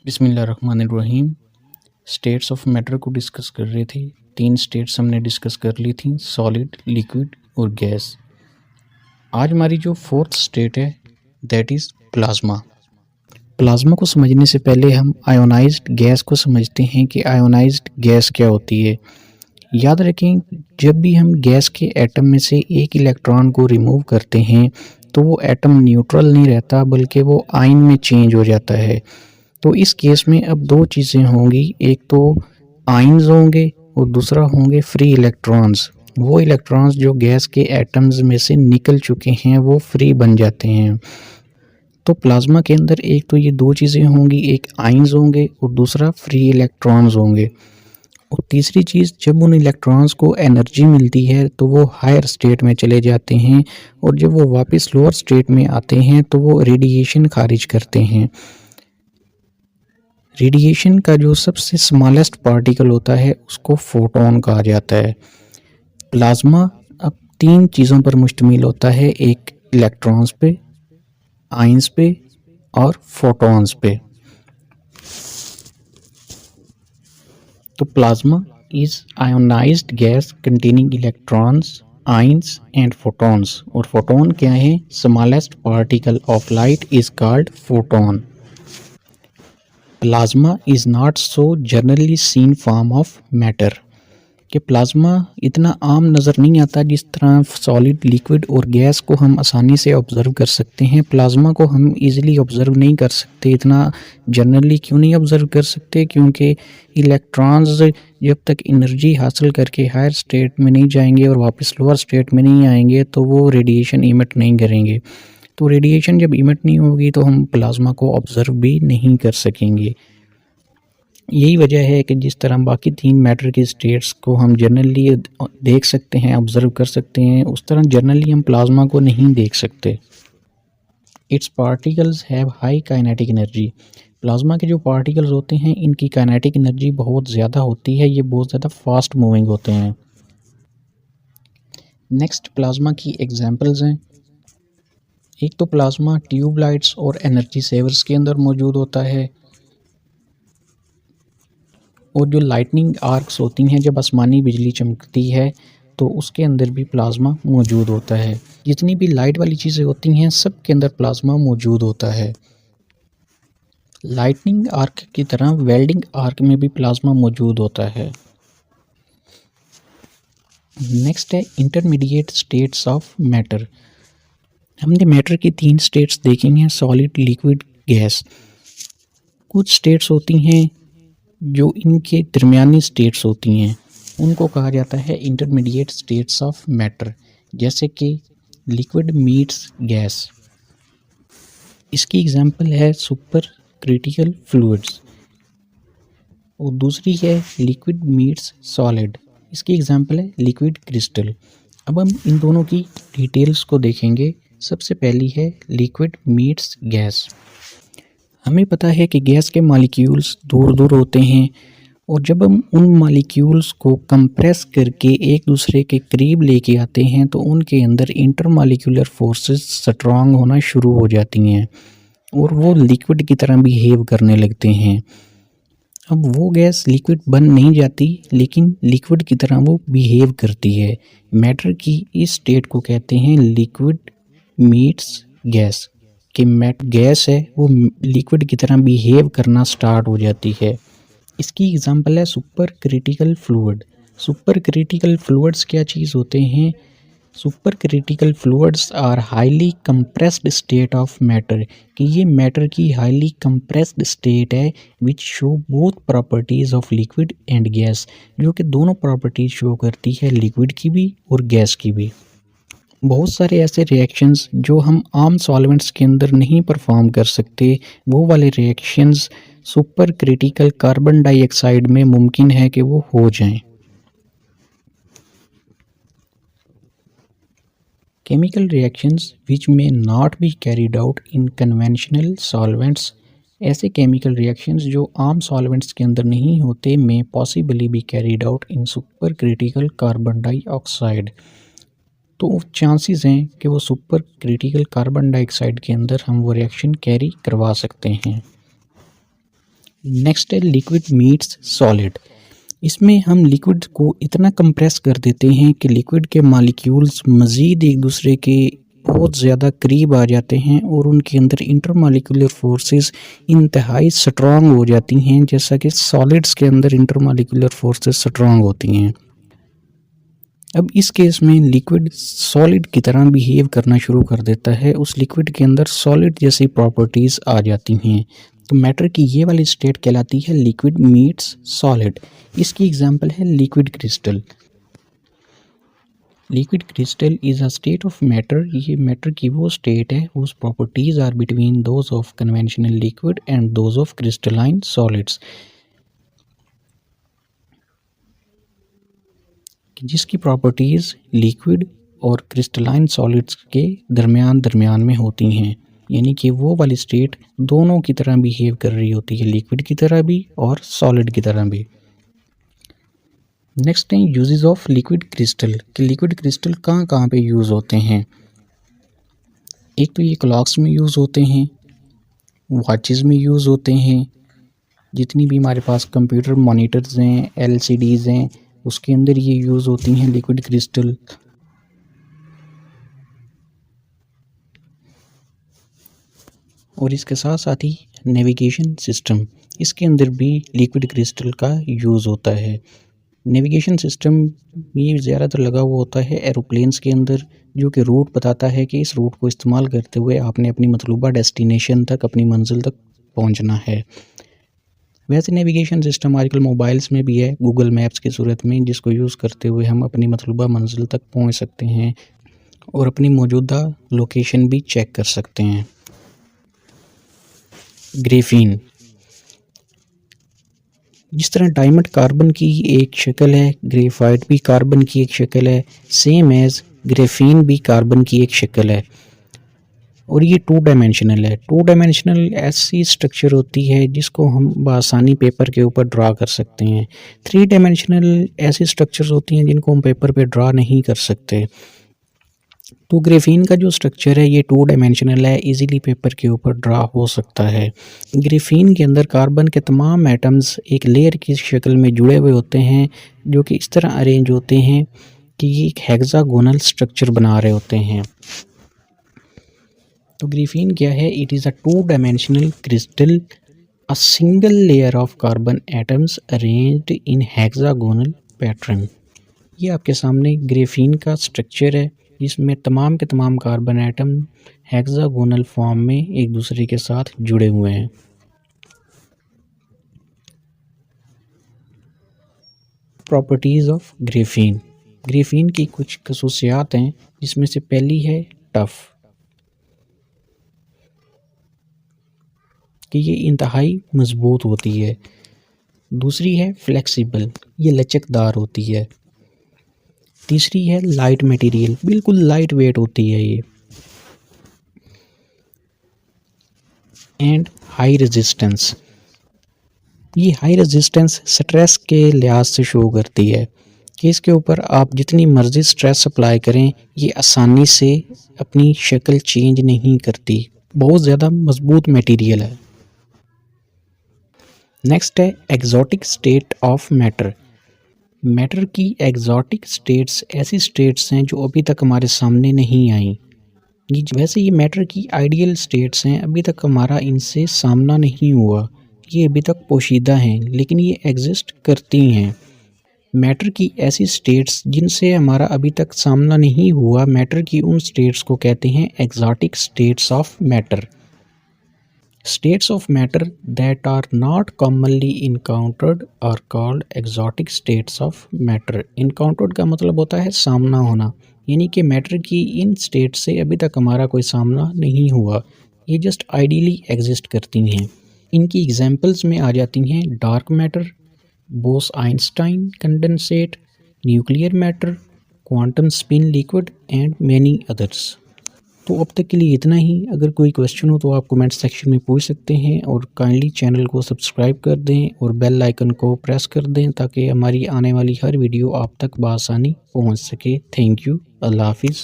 बिस्मिल्लाहिर्रहमानिर्रहीम। States of matter को discuss कर रहे थे। 3 स्टेट्स हमने डिस्कस कर ली थी, सॉलिड, लिक्विड और गैस। आज हमारी जो 4th स्टेट है दैट इज़ प्लाज्मा। प्लाज्मा को समझने से पहले हम आयोनाइज्ड गैस को समझते हैं कि आयोनाइज्ड गैस क्या होती है। याद रखें, जब भी हम गैस के एटम में से एक इलेक्ट्रॉन को रिमूव करते हैं तो वो एटम न्यूट्रल नहीं रहता बल्कि वो आयन में चेंज हो जाता है। तो इस केस में अब 2 चीज़ें होंगी, एक तो आयन्स होंगे और दूसरा होंगे फ्री इलेक्ट्रॉन्स। वो इलेक्ट्रॉन्स जो गैस के एटम्स में से निकल चुके हैं वो फ्री बन जाते हैं। तो प्लाज्मा के अंदर एक तो ये 2 चीज़ें होंगी, एक आयन्स होंगे और दूसरा फ्री इलेक्ट्रॉन्स होंगे। और तीसरी चीज़, जब उन इलेक्ट्रॉन्स को एनर्जी मिलती है तो वो हायर स्टेट में चले जाते हैं और जब वो वापस लोअर स्टेट में आते हैं तो वो रेडिएशन खारिज करते हैं। रेडिएशन का जो सबसे स्मॉलेस्ट पार्टिकल होता है उसको फोटोन कहा जाता है। प्लाज्मा अब 3 चीज़ों पर मुश्तमिल होता है, एक इलेक्ट्रॉन्स पे, आयन्स पे और फोटॉन्स पे। तो plasma is ionised gas containing electrons, ions and photons. और फोटोन क्या है? Smallest particle of light is called photon. Plasma is not so generally seen form of matter. कि प्लाज्मा इतना आम नज़र नहीं आता जिस तरह सॉलिड, लिक्विड और गैस को हम आसानी से ऑब्ज़र्व कर सकते हैं। प्लाज्मा को हम इजीली ऑब्ज़र्व नहीं कर सकते। इतना जनरली क्यों नहीं ऑब्ज़र्व कर सकते? क्योंकि इलेक्ट्रॉन्स जब तक एनर्जी हासिल करके हायर स्टेट में नहीं जाएंगे और वापस लोअर स्टेट में नहीं आएंगे तो वो रेडिएशन इमिट नहीं करेंगे। तो रेडिएशन जब इमिट नहीं होगी तो हम प्लाज्मा को ऑब्ज़र्व भी नहीं कर सकेंगे। यही वजह है कि जिस तरह बाकी 3 मैटर की स्टेट्स को हम जनरली देख सकते हैं, ऑब्ज़र्व कर सकते हैं, उस तरह जनरली हम प्लाज्मा को नहीं देख सकते। It's particles have high kinetic energy. Plasma के जो पार्टिकल्स होते हैं इनकी काइनेटिक एनर्जी बहुत ज़्यादा होती है, ये बहुत ज़्यादा फास्ट मूविंग होते हैं। नेक्स्ट प्लाज्मा की एग्जांपल्स हैं। एक तो प्लाज्मा ट्यूबलाइट्स और एनर्जी सेवर्स के अंदर मौजूद होता है, और जो लाइटनिंग आर्क्स होती हैं, जब आसमानी बिजली चमकती है तो उसके अंदर भी प्लाज्मा मौजूद होता है। जितनी भी लाइट वाली चीज़ें होती हैं सब के अंदर प्लाज्मा मौजूद होता है। लाइटनिंग आर्क की तरह वेल्डिंग आर्क में भी प्लाज्मा मौजूद होता है। नेक्स्ट है इंटरमीडिएट स्टेट्स ऑफ मैटर। हमने मैटर की 3 स्टेट्स देखी हैं, सॉलिड, लिक्विड, गैस। कुछ स्टेट्स होती हैं जो इनके दरमियानी स्टेट्स होती हैं, उनको कहा जाता है इंटरमीडिएट स्टेट्स ऑफ मैटर, जैसे कि लिक्विड मीट्स गैस। इसकी एग्जांपल है सुपर क्रिटिकल फ्लूइड्स। और दूसरी है लिक्विड मीट्स सॉलिड, इसकी एग्जांपल है लिक्विड क्रिस्टल। अब हम इन दोनों की डिटेल्स को देखेंगे। सबसे पहली है लिक्विड मीट्स गैस। हमें पता है कि गैस के मॉलिक्यूल्स दूर दूर होते हैं और जब हम उन मॉलिक्यूल्स को कंप्रेस करके एक दूसरे के करीब लेके आते हैं तो उनके अंदर इंटरमॉलिक्यूलर फोर्सेस स्ट्रांग होना शुरू हो जाती हैं और वो लिक्विड की तरह बिहेव करने लगते हैं। अब वो गैस लिक्विड बन नहीं जाती लेकिन लिक्विड की तरह वो बिहेव करती है। मैटर की इस स्टेट को कहते हैं लिक्विड मीट्स गैस। कि गैस है वो लिक्विड की तरह बिहेव करना स्टार्ट हो जाती है। इसकी एग्जांपल है super critical fluid. Super critical fluids क्या चीज़ होते हैं? Super critical fluids are highly compressed state of matter. कि ये मैटर की हाईली कंप्रेस्ड स्टेट है which show both properties of liquid and gas, जो कि दोनों प्रॉपर्टीज शो करती है, लिक्विड की भी और गैस की भी। बहुत सारे ऐसे रिएक्शंस जो हम आम सॉल्वेंट्स के अंदर नहीं परफॉर्म कर सकते, वो वाले reactions super critical carbon dioxide में मुमकिन है कि वो हो जाएं। केमिकल रिएक्शंस विच में not be carried out in conventional solvents. ऐसे केमिकल रिएक्शंस जो आम सॉल्वेंट्स के अंदर नहीं होते में possibly be carried out in super critical carbon dioxide. तो चांसेस हैं कि वो सुपर क्रिटिकल कार्बन डाइऑक्साइड के अंदर हम वो रिएक्शन कैरी करवा सकते हैं। नेक्स्ट है लिक्विड मीट्स सॉलिड। इसमें हम लिक्विड को इतना कंप्रेस कर देते हैं कि लिक्विड के मॉलिक्यूल्स मज़ीद एक दूसरे के बहुत ज़्यादा करीब आ जाते हैं और उनके अंदर इंटरमॉलिक्यूलर फोर्सेस इंतहाई स्ट्रॉन्ग हो जाती हैं, जैसा कि सॉलिड्स के अंदर इंटरमॉलिक्यूलर फोर्सेस स्ट्रॉन्ग होती हैं। अब इस केस में लिक्विड सॉलिड की तरह बिहेव करना शुरू कर देता है, उस लिक्विड के अंदर सॉलिड जैसी प्रॉपर्टीज़ आ जाती हैं। तो मैटर की ये वाली स्टेट कहलाती है लिक्विड मीट्स सॉलिड। इसकी एग्जांपल है liquid crystal. Liquid crystal is a state of matter. ये मैटर की वो स्टेट है whose properties are between those of conventional liquid and those of crystalline solids, जिसकी प्रॉपर्टीज़ लिक्विड और क्रिस्टलाइन सॉलिड्स के दरमियान में होती हैं। यानी कि वो वाली स्टेट दोनों की तरह बिहेव कर रही होती है, लिक्विड की तरह भी और सॉलिड की तरह भी। नेक्स्ट है यूजेस ऑफ लिक्विड क्रिस्टल कि लिक्विड क्रिस्टल कहाँ कहाँ पे यूज़ होते हैं। एक तो ये क्लॉक्स में यूज़ होते हैं, वॉचेस में यूज़ होते हैं, जितनी भी हमारे पास कंप्यूटर मॉनिटर्स हैं, एलसीडीज़ हैं, उसके अंदर ये यूज़ होती हैं लिक्विड क्रिस्टल। और इसके साथ साथ ही नेविगेशन सिस्टम, इसके अंदर भी लिक्विड क्रिस्टल का यूज़ होता है। नेविगेशन सिस्टम ये ज़्यादातर लगा हुआ होता है एरोप्लेन्स के अंदर, जो कि रूट बताता है कि इस रूट को इस्तेमाल करते हुए आपने अपनी मतलूबा डेस्टिनेशन तक, अपनी मंजिल तक पहुंचना है। वैसे नेविगेशन सिस्टम आजकल मोबाइल्स में भी है, गूगल मैप्स की सूरत में, जिसको यूज़ करते हुए हम अपनी मतलूबा मंजिल तक पहुंच सकते हैं और अपनी मौजूदा लोकेशन भी चेक कर सकते हैं। ग्रेफीन, जिस तरह डायमंड कार्बन की एक शक्ल है, ग्रेफाइट भी कार्बन की एक शक्ल है, सेम एज ग्रेफीन भी कार्बन की एक शक्ल है और ये 2 डायमेंशनल है। 2 डायमेंशनल ऐसी स्ट्रक्चर होती है जिसको हम बआसानी पेपर के ऊपर ड्रा कर सकते हैं। 3 डायमेंशनल ऐसी स्ट्रक्चर्स होती हैं जिनको हम पेपर पे ड्रा नहीं कर सकते। तो ग्रेफीन का जो स्ट्रक्चर है ये 2 डायमेंशनल है, इजीली पेपर के ऊपर ड्रा हो सकता है। ग्रेफीन के अंदर कार्बन के तमाम एटम्स एक लेयर की शक्ल में जुड़े हुए होते हैं, जो कि इस तरह अरेंज होते हैं कि ये एक हेक्सागोनल स्ट्रक्चर बना रहे होते हैं। तो ग्रेफीन क्या है? It is a 2 dimensional crystal, a single layer of carbon atoms arranged in hexagonal pattern. ये आपके सामने ग्रेफीन का स्ट्रक्चर है, जिसमें तमाम के तमाम कार्बन एटम हेक्सागोनल फॉर्म में एक दूसरे के साथ जुड़े हुए हैं। Properties of graphene. ग्रेफीन की कुछ खसूसियात हैं, जिसमें से पहली है टफ, कि ये इंतहाई मजबूत होती है। दूसरी है फ्लेक्सिबल, ये लचकदार होती है। तीसरी है लाइट मटेरियल, बिल्कुल लाइट वेट होती है ये। एंड हाई रेजिस्टेंस, ये हाई रेजिस्टेंस स्ट्रेस के लिहाज से शो करती है कि इसके ऊपर आप जितनी मर्जी स्ट्रेस अप्लाई करें, ये आसानी से अपनी शक्ल चेंज नहीं करती, बहुत ज़्यादा मजबूत मटेरियल है। नेक्स्ट है exotic state of matter. Matter की एग्जॉटिक स्टेट्स ऐसी स्टेट्स हैं जो अभी तक हमारे सामने नहीं आई। वैसे ये मैटर की आइडियल स्टेट्स हैं, अभी तक हमारा इनसे सामना नहीं हुआ, ये अभी तक पोशीदा हैं, लेकिन ये एग्जिस्ट करती हैं। मैटर की ऐसी स्टेट्स जिनसे हमारा अभी तक सामना नहीं हुआ, मैटर की उन स्टेट्स को कहते हैं exotic states of matter. States of matter that are not commonly encountered are called exotic states of matter। Encountered का मतलब होता है सामना होना, यानी कि मैटर की इन स्टेट से अभी तक हमारा कोई सामना नहीं हुआ, ये जस्ट आइडियली एग्जिस्ट करती हैं। इनकी एग्जांपल्स में आ जाती हैं dark matter, Bose Einstein condensate, nuclear matter, quantum spin liquid and many others. तो अब तक के लिए इतना ही। अगर कोई क्वेश्चन हो तो आप कमेंट सेक्शन में पूछ सकते हैं और काइंडली चैनल को सब्सक्राइब कर दें और बेल आइकन को प्रेस कर दें ताकि हमारी आने वाली हर वीडियो आप तक बआसानी पहुंच सके। Thank you. अल्लाह हाफिज़।